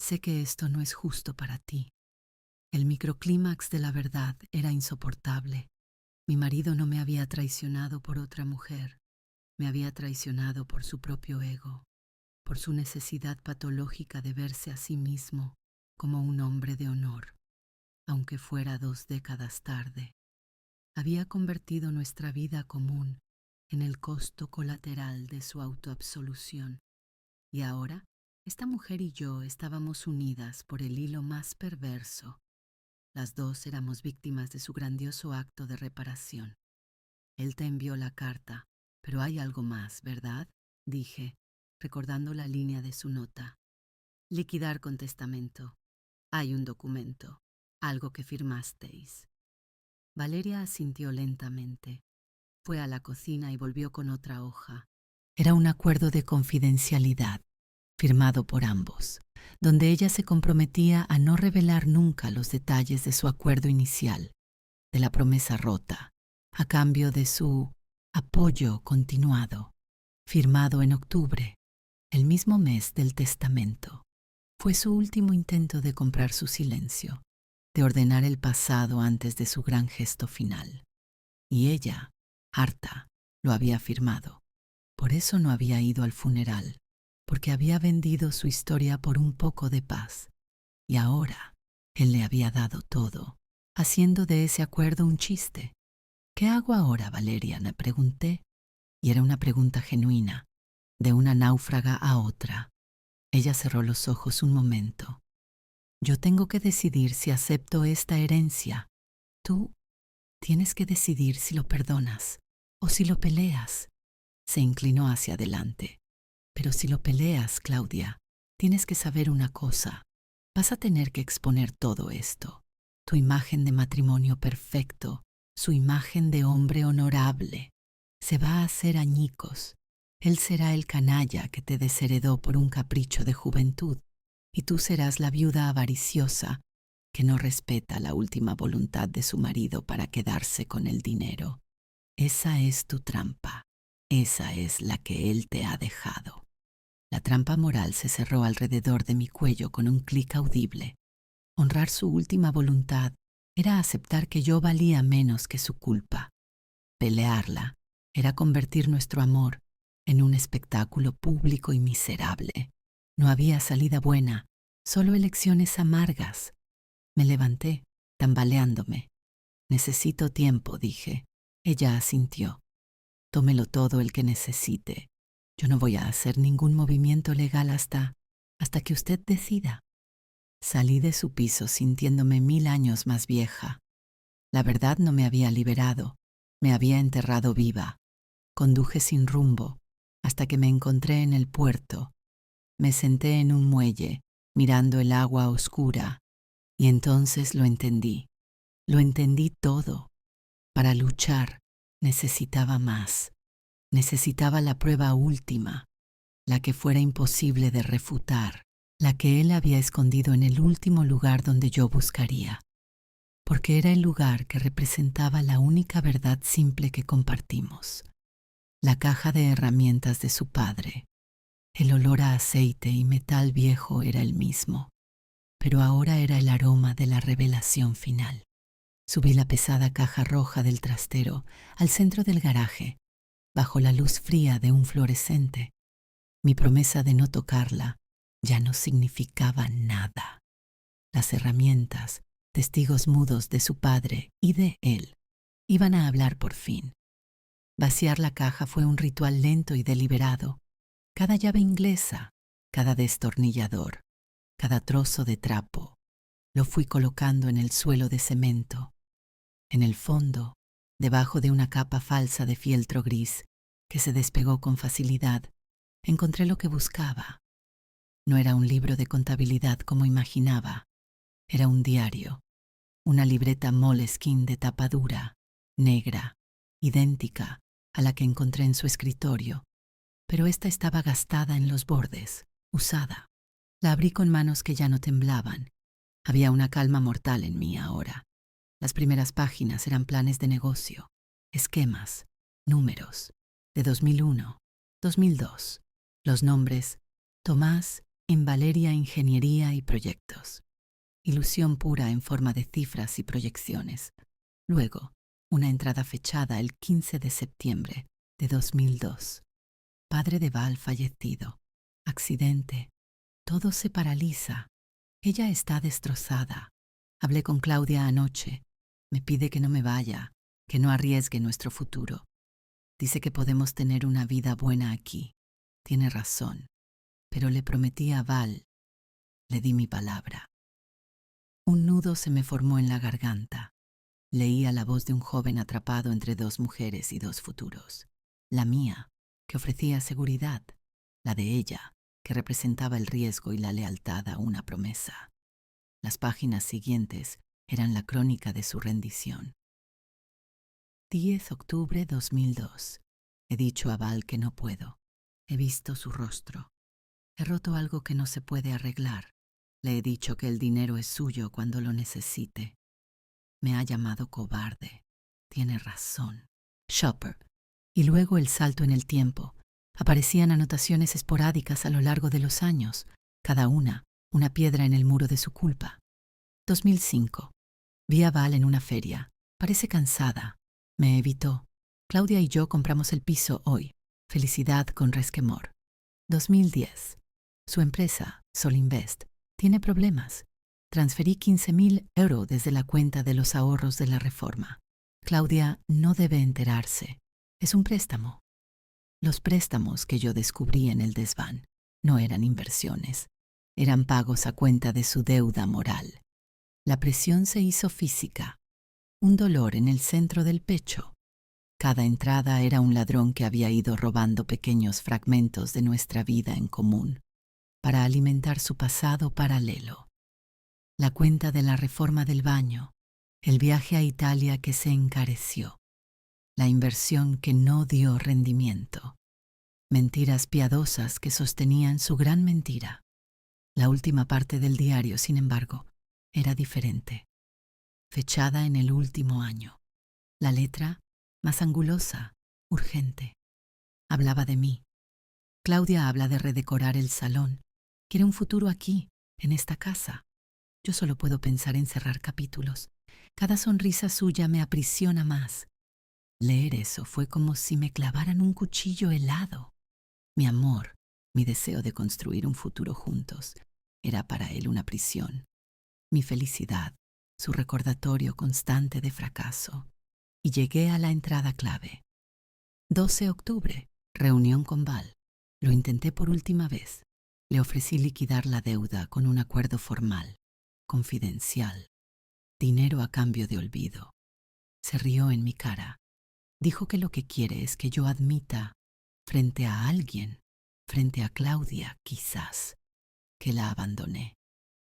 Sé que esto no es justo para ti. El microclímax de la verdad era insoportable. Mi marido no me había traicionado por otra mujer. Me había traicionado por su propio ego, por su necesidad patológica de verse a sí mismo como un hombre de honor, aunque fuera 2 décadas tarde. Había convertido nuestra vida común en el costo colateral de su autoabsolución. Y ahora, esta mujer y yo estábamos unidas por el hilo más perverso. Las dos éramos víctimas de su grandioso acto de reparación. Él te envió la carta, pero hay algo más, ¿verdad? Dije, recordando la línea de su nota. Liquidar con testamento. Hay un documento, algo que firmasteis. Valeria asintió lentamente. Fue a la cocina y volvió con otra hoja. Era un acuerdo de confidencialidad, firmado por ambos, donde ella se comprometía a no revelar nunca los detalles de su acuerdo inicial, de la promesa rota, a cambio de su apoyo continuado, firmado en octubre, el mismo mes del testamento. Fue su último intento de comprar su silencio, de ordenar el pasado antes de su gran gesto final. Y ella, harta, lo había firmado. Por eso no había ido al funeral, porque había vendido su historia por un poco de paz. Y ahora, él le había dado todo, haciendo de ese acuerdo un chiste. ¿Qué hago ahora, Valeria?, le pregunté. Y era una pregunta genuina, de una náufraga a otra. Ella cerró los ojos un momento. Yo tengo que decidir si acepto esta herencia. Tú tienes que decidir si lo perdonas o si lo peleas. Se inclinó hacia adelante. Pero si lo peleas, Claudia, tienes que saber una cosa. Vas a tener que exponer todo esto. Tu imagen de matrimonio perfecto, su imagen de hombre honorable, se va a hacer añicos. Él será el canalla que te desheredó por un capricho de juventud, y tú serás la viuda avariciosa que no respeta la última voluntad de su marido para quedarse con el dinero. Esa es tu trampa. Esa es la que él te ha dejado. La trampa moral se cerró alrededor de mi cuello con un clic audible. Honrar su última voluntad era aceptar que yo valía menos que su culpa. Pelearla era convertir nuestro amor en un espectáculo público y miserable. No había salida buena, solo elecciones amargas. Me levanté, tambaleándome. Necesito tiempo, dije. Ella asintió. Tómelo todo el que necesite. Yo no voy a hacer ningún movimiento legal hasta que usted decida. Salí de su piso sintiéndome 1000 años más vieja. La verdad no me había liberado, me había enterrado viva. Conduje sin rumbo hasta que me encontré en el puerto. Me senté en un muelle, mirando el agua oscura, y entonces lo entendí. Lo entendí todo. Para luchar necesitaba más. Necesitaba la prueba última, la que fuera imposible de refutar, la que él había escondido en el último lugar donde yo buscaría, porque era el lugar que representaba la única verdad simple que compartimos. La caja de herramientas de su padre. El olor a aceite y metal viejo era el mismo, pero ahora era el aroma de la revelación final. Subí la pesada caja roja del trastero al centro del garaje, bajo la luz fría de un fluorescente. Mi promesa de no tocarla ya no significaba nada. Las herramientas, testigos mudos de su padre y de él, iban a hablar por fin. Vaciar la caja fue un ritual lento y deliberado. Cada llave inglesa, cada destornillador, cada trozo de trapo, lo fui colocando en el suelo de cemento. En el fondo, debajo de una capa falsa de fieltro gris que se despegó con facilidad, encontré lo que buscaba. No era un libro de contabilidad como imaginaba. Era un diario, una libreta Moleskine de tapa dura, negra, idéntica a la que encontré en su escritorio, pero esta estaba gastada en los bordes, usada. La abrí con manos que ya no temblaban. Había una calma mortal en mí ahora. Las primeras páginas eran planes de negocio, esquemas, números, de 2001, 2002. Los nombres: Tomás en Valeria Ingeniería y Proyectos. Ilusión pura en forma de cifras y proyecciones. Luego, una entrada fechada el 15 de septiembre de 2002. Padre de Val fallecido. Accidente. Todo se paraliza. Ella está destrozada. Hablé con Claudia anoche. Me pide que no me vaya, que no arriesgue nuestro futuro. Dice que podemos tener una vida buena aquí. Tiene razón. Pero le prometí a Val. Le di mi palabra. Un nudo se me formó en la garganta. Leía la voz de un joven atrapado entre dos mujeres y dos futuros. La mía, que ofrecía seguridad. La de ella, que representaba el riesgo y la lealtad a una promesa. Las páginas siguientes eran la crónica de su rendición. 10 octubre 2002. He dicho a Val que no puedo. He visto su rostro. He roto algo que no se puede arreglar. Le he dicho que el dinero es suyo cuando lo necesite. Me ha llamado cobarde. Tiene razón. Shopper. Y luego el salto en el tiempo. Aparecían anotaciones esporádicas a lo largo de los años, cada una piedra en el muro de su culpa. 2005. Vi a Val en una feria. Parece cansada. Me evitó. Claudia y yo compramos el piso hoy. Felicidad con resquemor. 2010. Su empresa, Solinvest, tiene problemas. Transferí 15.000 euros desde la cuenta de los ahorros de la reforma. Claudia no debe enterarse. Es un préstamo. Los préstamos que yo descubrí en el desván no eran inversiones. Eran pagos a cuenta de su deuda moral. La presión se hizo física. Un dolor en el centro del pecho. Cada entrada era un ladrón que había ido robando pequeños fragmentos de nuestra vida en común para alimentar su pasado paralelo. La cuenta de la reforma del baño, el viaje a Italia que se encareció, la inversión que no dio rendimiento, mentiras piadosas que sostenían su gran mentira. La última parte del diario, sin embargo, era diferente, fechada en el último año. La letra, más angulosa, urgente. Hablaba de mí. Claudia habla de redecorar el salón. Quiere un futuro aquí, en esta casa. Yo solo puedo pensar en cerrar capítulos. Cada sonrisa suya me aprisiona más. Leer eso fue como si me clavaran un cuchillo helado. Mi amor, mi deseo de construir un futuro juntos, era para él una prisión. Mi felicidad, su recordatorio constante de fracaso. Y llegué a la entrada clave. 12 octubre, reunión con Val. Lo intenté por última vez. Le ofrecí liquidar la deuda con un acuerdo formal, confidencial. Dinero a cambio de olvido. Se rió en mi cara. Dijo que lo que quiere es que yo admita, frente a alguien, frente a Claudia, quizás, que la abandoné,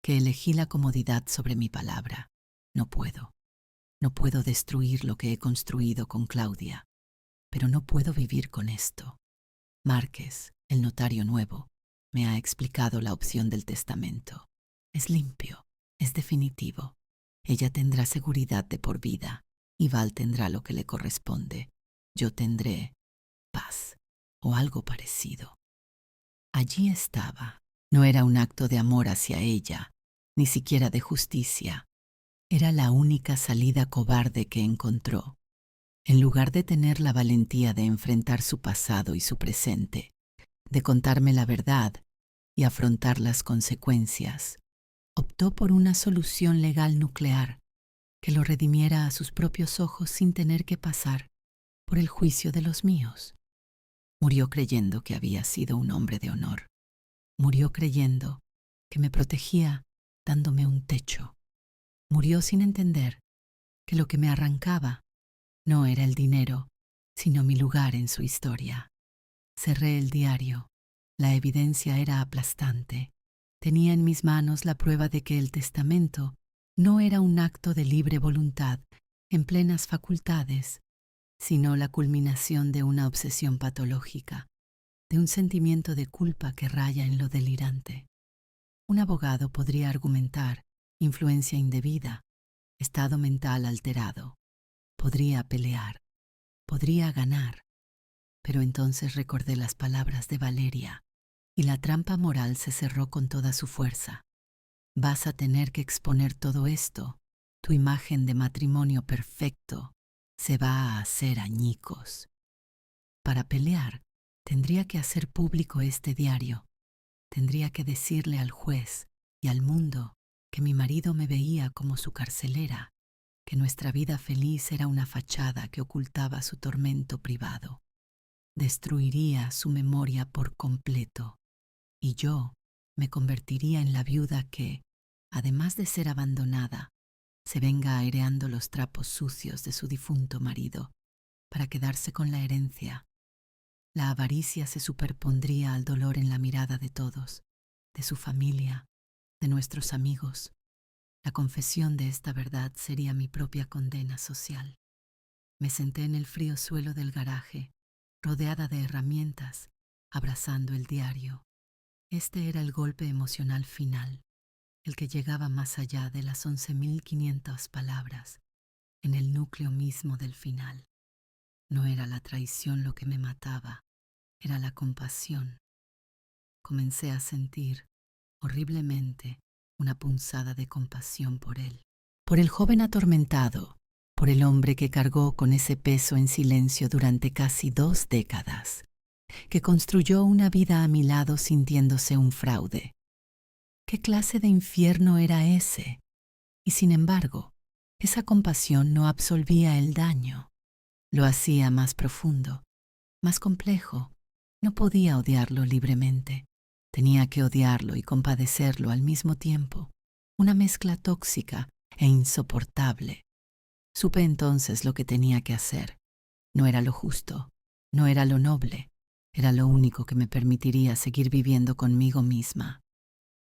que elegí la comodidad sobre mi palabra. No puedo. No puedo destruir lo que he construido con Claudia, pero no puedo vivir con esto. Márquez, el notario nuevo, me ha explicado la opción del testamento. Es limpio, es definitivo. Ella tendrá seguridad de por vida y Val tendrá lo que le corresponde. Yo tendré paz o algo parecido. Allí estaba. No era un acto de amor hacia ella, ni siquiera de justicia. Era la única salida cobarde que encontró. En lugar de tener la valentía de enfrentar su pasado y su presente, de contarme la verdad y afrontar las consecuencias, optó por una solución legal nuclear que lo redimiera a sus propios ojos sin tener que pasar por el juicio de los míos. Murió creyendo que había sido un hombre de honor. Murió creyendo que me protegía dándome un techo. Murió sin entender que lo que me arrancaba no era el dinero, sino mi lugar en su historia. Cerré el diario. La evidencia era aplastante. Tenía en mis manos la prueba de que el testamento no era un acto de libre voluntad en plenas facultades, sino la culminación de una obsesión patológica, de un sentimiento de culpa que raya en lo delirante. Un abogado podría argumentar influencia indebida, estado mental alterado. Podría pelear, podría ganar. Pero entonces recordé las palabras de Valeria y la trampa moral se cerró con toda su fuerza. Vas a tener que exponer todo esto. Tu imagen de matrimonio perfecto se va a hacer añicos. Para pelear, tendría que hacer público este diario. Tendría que decirle al juez y al mundo que mi marido me veía como su carcelera, que nuestra vida feliz era una fachada que ocultaba su tormento privado. Destruiría su memoria por completo, y yo me convertiría en la viuda que, además de ser abandonada, se venga aireando los trapos sucios de su difunto marido para quedarse con la herencia. La avaricia se superpondría al dolor en la mirada de todos, de su familia, de nuestros amigos. La confesión de esta verdad sería mi propia condena social. Me senté en el frío suelo del garaje, rodeada de herramientas, abrazando el diario. Este era el golpe emocional final, el que llegaba más allá de las 11.500 palabras, en el núcleo mismo del final. No era la traición lo que me mataba, era la compasión. Comencé a sentir, horriblemente, una punzada de compasión por él, por el joven atormentado, por el hombre que cargó con ese peso en silencio durante casi 2 décadas, que construyó una vida a mi lado sintiéndose un fraude. ¿Qué clase de infierno era ese? Y sin embargo, esa compasión no absolvía el daño. Lo hacía más profundo, más complejo. No podía odiarlo libremente. Tenía que odiarlo y compadecerlo al mismo tiempo. Una mezcla tóxica e insoportable. Supe entonces lo que tenía que hacer. No era lo justo, no era lo noble, era lo único que me permitiría seguir viviendo conmigo misma.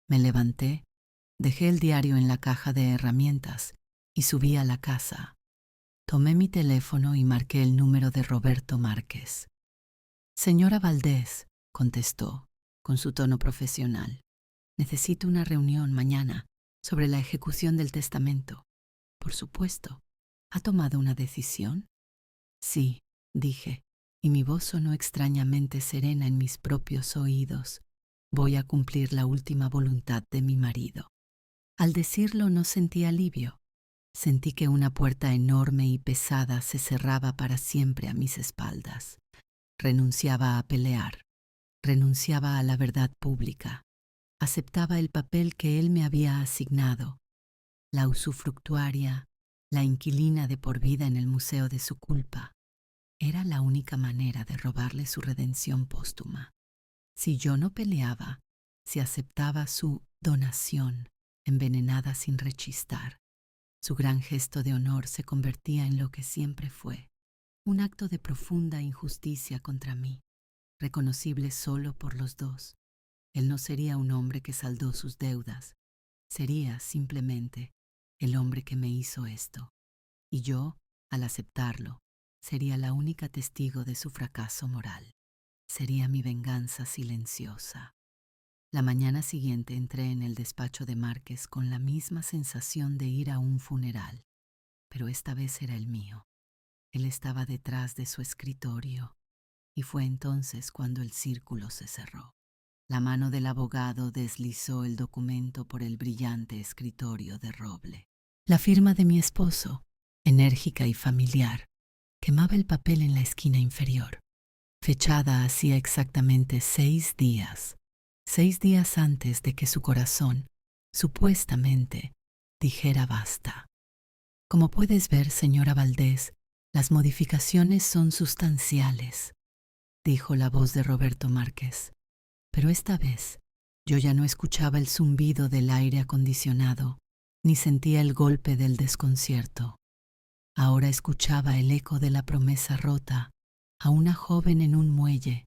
Me levanté, dejé el diario en la caja de herramientas y subí a la casa. Tomé mi teléfono y marqué el número de Roberto Márquez. Señora Valdés, contestó, con su tono profesional. Necesito una reunión mañana sobre la ejecución del testamento. Por supuesto. ¿Ha tomado una decisión? Sí, dije, y mi voz sonó extrañamente serena en mis propios oídos. Voy a cumplir la última voluntad de mi marido. Al decirlo no sentí alivio. Sentí que una puerta enorme y pesada se cerraba para siempre a mis espaldas. Renunciaba a pelear. Renunciaba a la verdad pública. Aceptaba el papel que él me había asignado. La usufructuaria, la inquilina de por vida en el museo de su culpa. Era la única manera de robarle su redención póstuma. Si yo no peleaba, si aceptaba su donación, envenenada sin rechistar, su gran gesto de honor se convertía en lo que siempre fue, un acto de profunda injusticia contra mí, reconocible solo por los dos. Él no sería un hombre que saldó sus deudas, sería simplemente el hombre que me hizo esto. Y yo, al aceptarlo, sería la única testigo de su fracaso moral. Sería mi venganza silenciosa. La mañana siguiente entré en el despacho de Márquez con la misma sensación de ir a un funeral, pero esta vez era el mío. Él estaba detrás de su escritorio, y fue entonces cuando el círculo se cerró. La mano del abogado deslizó el documento por el brillante escritorio de roble. La firma de mi esposo, enérgica y familiar, quemaba el papel en la esquina inferior, fechada hacía exactamente 6 días, 6 días antes de que su corazón, supuestamente, dijera basta. Como puedes ver, señora Valdés, las modificaciones son sustanciales, dijo la voz de Roberto Márquez. Pero esta vez yo ya no escuchaba el zumbido del aire acondicionado, ni sentía el golpe del desconcierto. Ahora escuchaba el eco de la promesa rota a una joven en un muelle.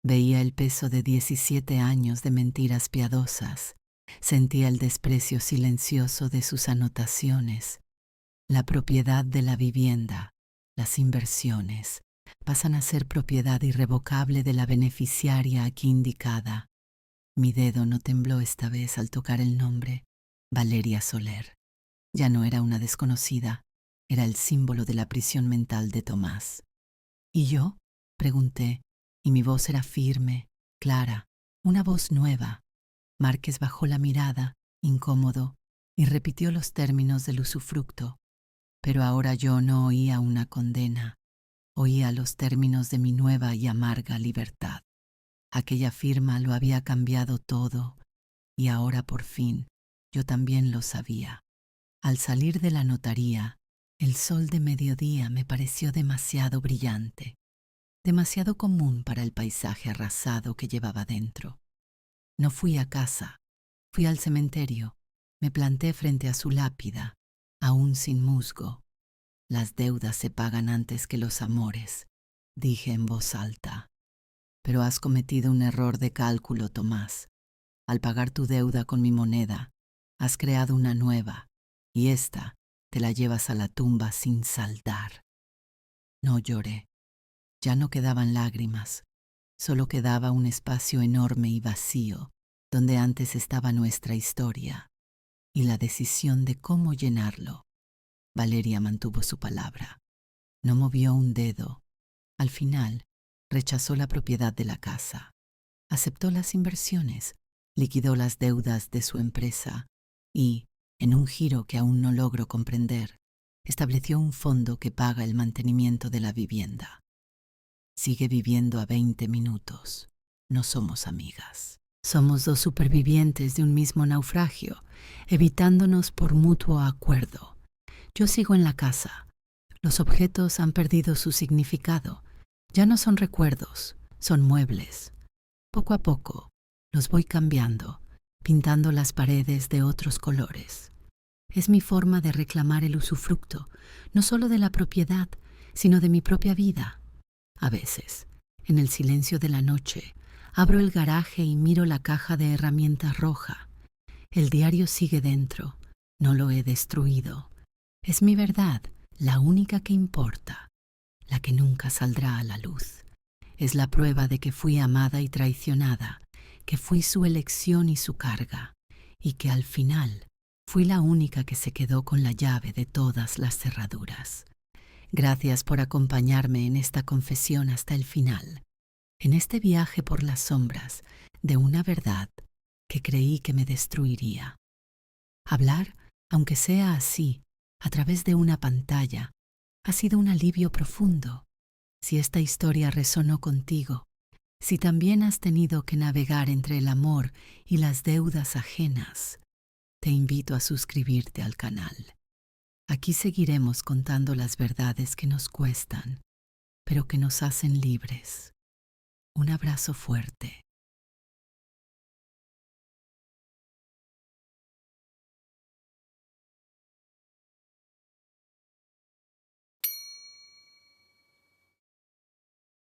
Veía el peso de 17 años de mentiras piadosas. Sentía el desprecio silencioso de sus anotaciones. La propiedad de la vivienda, las inversiones, pasan a ser propiedad irrevocable de la beneficiaria aquí indicada. Mi dedo no tembló esta vez al tocar el nombre, Valeria Soler. Ya no era una desconocida, era el símbolo de la prisión mental de Tomás. ¿Y yo? Pregunté, y mi voz era firme, clara, una voz nueva. Márquez bajó la mirada, incómodo, y repitió los términos del usufructo. Pero ahora yo no oía una condena, oía los términos de mi nueva y amarga libertad. Aquella firma lo había cambiado todo, y ahora por fin yo también lo sabía. Al salir de la notaría, el sol de mediodía me pareció demasiado brillante, demasiado común para el paisaje arrasado que llevaba dentro. No fui a casa, fui al cementerio, me planté frente a su lápida, aún sin musgo. Las deudas se pagan antes que los amores, dije en voz alta. Pero has cometido un error de cálculo, Tomás. Al pagar tu deuda con mi moneda, has creado una nueva, y esta te la llevas a la tumba sin saldar. No lloré. Ya no quedaban lágrimas, solo quedaba un espacio enorme y vacío, donde antes estaba nuestra historia, y la decisión de cómo llenarlo. Valeria mantuvo su palabra. No movió un dedo. Al final, rechazó la propiedad de la casa. Aceptó las inversiones, liquidó las deudas de su empresa y, en un giro que aún no logro comprender, estableció un fondo que paga el mantenimiento de la vivienda. Sigue viviendo a 20 minutos. No somos amigas. Somos dos supervivientes de un mismo naufragio, evitándonos por mutuo acuerdo. Yo sigo en la casa. Los objetos han perdido su significado. Ya no son recuerdos, son muebles. Poco a poco, los voy cambiando, pintando las paredes de otros colores. Es mi forma de reclamar el usufructo, no solo de la propiedad, sino de mi propia vida. A veces, en el silencio de la noche, abro el garaje y miro la caja de herramientas roja. El diario sigue dentro, no lo he destruido. Es mi verdad, la única que importa, la que nunca saldrá a la luz. Es la prueba de que fui amada y traicionada, que fui su elección y su carga, y que al final fui la única que se quedó con la llave de todas las cerraduras. Gracias por acompañarme en esta confesión hasta el final, en este viaje por las sombras de una verdad que creí que me destruiría. Hablar, aunque sea así, a través de una pantalla, ha sido un alivio profundo. Si esta historia resonó contigo, si también has tenido que navegar entre el amor y las deudas ajenas, te invito a suscribirte al canal. Aquí seguiremos contando las verdades que nos cuestan, pero que nos hacen libres. Un abrazo fuerte.